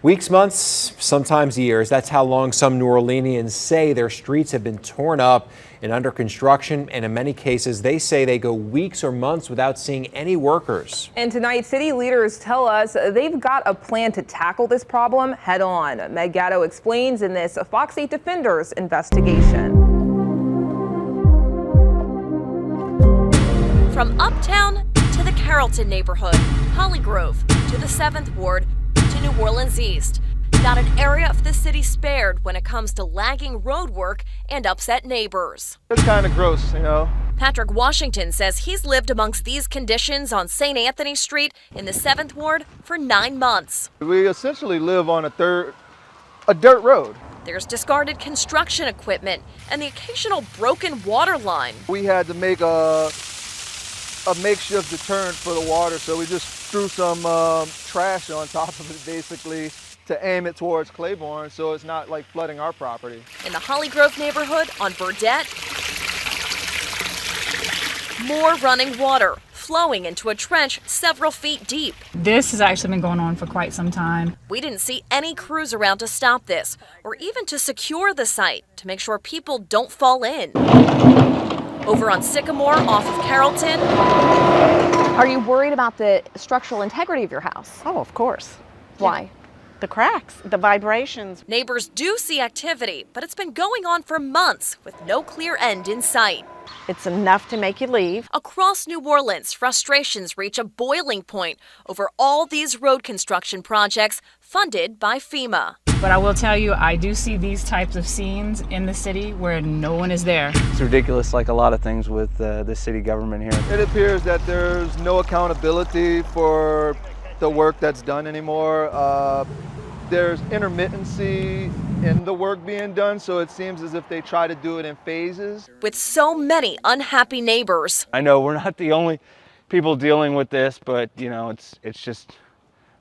Weeks, months, sometimes years. That's how long some New Orleanians say their streets have been torn up and under construction. And in many cases, they say they go weeks or months without seeing any workers. And tonight, city leaders tell us they've got a plan to tackle this problem head on. Meg Gatto explains in this Fox 8 Defenders investigation. From Uptown to the Carrollton neighborhood, Holly Grove to the 7th Ward, to New Orleans East. Not an area of the city spared when it comes to lagging road work and upset neighbors. It's kind of gross, you know. Patrick Washington says he's lived amongst these conditions on St. Anthony Street in the 7th Ward for 9 months. We essentially live on a dirt road. There's discarded construction equipment and the occasional broken water line. We had to make a makeshift deterrent for the water, so we just threw some trash on top of it basically to aim it towards Claiborne so it's not like flooding our property. In the Holly Grove neighborhood on Burdette, more running water flowing into a trench several feet deep. This has actually been going on for quite some time. We didn't see any crews around to stop this or even to secure the site to make sure people don't fall in. Over on Sycamore off of Carrollton. Are you worried about the structural integrity of your house? Oh, of course. Why? The cracks, the vibrations. Neighbors do see activity, but it's been going on for months with no clear end in sight. It's enough to make you leave. Across New Orleans, frustrations reach a boiling point over all these road construction projects funded by FEMA. But I will tell you, I do see these types of scenes in the city where no one is there. It's ridiculous, like a lot of things with the city government here. It appears that there's no accountability for the work that's done anymore. There's intermittency in the work being done, so it seems as if they try to do it in phases. With so many unhappy neighbors. I know we're not the only people dealing with this, but you know, it's just,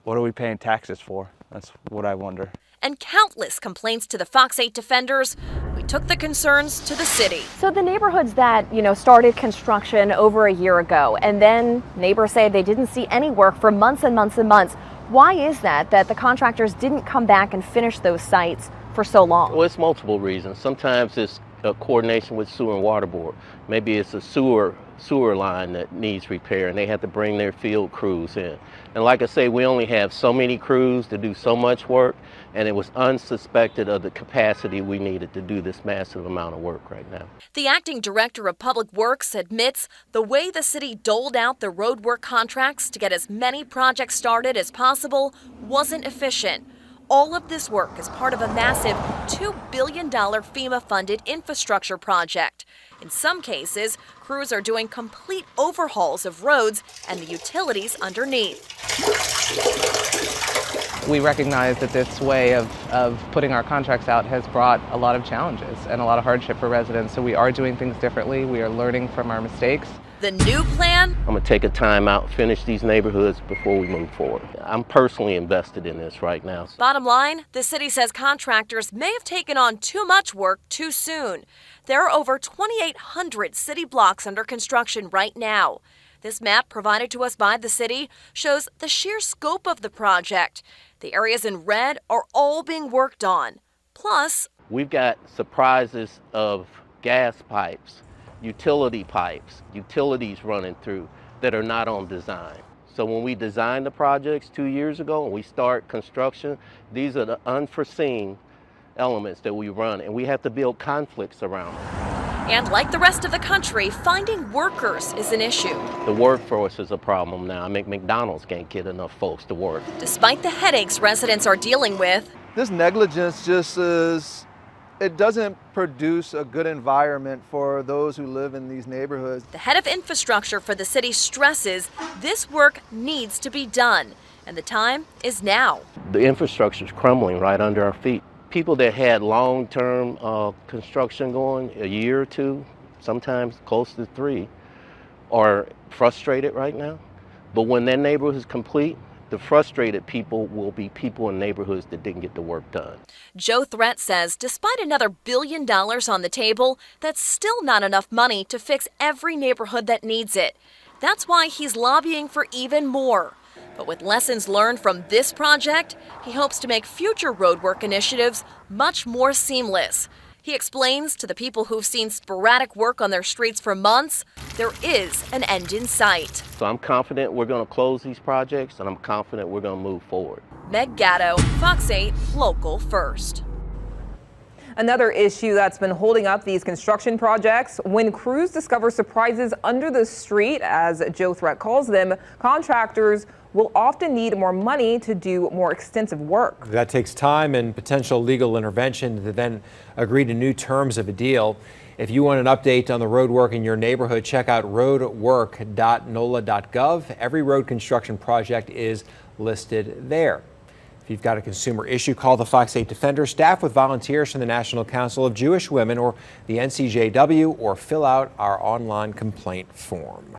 what are we paying taxes for? That's what I wonder. And countless complaints to the Fox 8 Defenders, we took the concerns to the city. So the neighborhoods that, started construction over a year ago, and then neighbors say they didn't see any work for months and months and months. Why is that the contractors didn't come back and finish those sites for so long? Well, it's multiple reasons. Sometimes it's a coordination with sewer and water board. Maybe it's a sewer line that needs repair and they have to bring their field crews in. And like I say, we only have so many crews to do so much work, and it was unsuspected of the capacity we needed to do this massive amount of work right now. The acting director of Public Works admits the way the city doled out the road work contracts to get as many projects started as possible wasn't efficient. All of this work is part of a massive $2 billion FEMA-funded infrastructure project. In some cases, crews are doing complete overhauls of roads and the utilities underneath. We recognize that this way of putting our contracts out has brought a lot of challenges and a lot of hardship for residents, so we are doing things differently. We are learning from our mistakes. The new plan? I'm going to take a time out, finish these neighborhoods before we move forward. I'm personally invested in this right now. Bottom line, the city says contractors may have taken on too much work too soon. There are over 2,800 city blocks under construction right now. This map provided to us by the city shows the sheer scope of the project. The areas in red are all being worked on. Plus, we've got surprises of gas pipes, utility pipes, utilities running through that are not on design. So when we designed the projects 2 years ago and we start construction, these are the unforeseen elements that we run, and we have to build conflicts around them. And like the rest of the country, finding workers is an issue. The workforce is a problem now. I mean, McDonald's can't get enough folks to work. Despite the headaches residents are dealing with, This negligence just it doesn't produce a good environment for those who live in these neighborhoods. the head of infrastructure for the city stresses this work needs to be done, and the time is now. The infrastructure is crumbling right under our feet. People that had long-term construction going, a year or two, sometimes close to 3, are frustrated right now. But when that neighborhood is complete, the frustrated people will be people in neighborhoods that didn't get the work done. Joe Threat says despite another $1 billion on the table, that's still not enough money to fix every neighborhood that needs it. That's why he's lobbying for even more. But with lessons learned from this project, he hopes to make future roadwork initiatives much more seamless. He explains to the people who've seen sporadic work on their streets for months, there is an end in sight. So I'm confident we're going to close these projects, and I'm confident we're going to move forward. Meg Gatto, Fox 8, Local First. Another issue that's been holding up these construction projects, when crews discover surprises under the street, as Joe Threat calls them, contractors will often need more money to do more extensive work. That takes time and potential legal intervention to then agree to new terms of a deal. If you want an update on the road work in your neighborhood, check out roadwork.nola.gov. Every road construction project is listed there. If you've got a consumer issue, call the Fox 8 Defender staff with volunteers from the National Council of Jewish Women or the NCJW, or fill out our online complaint form.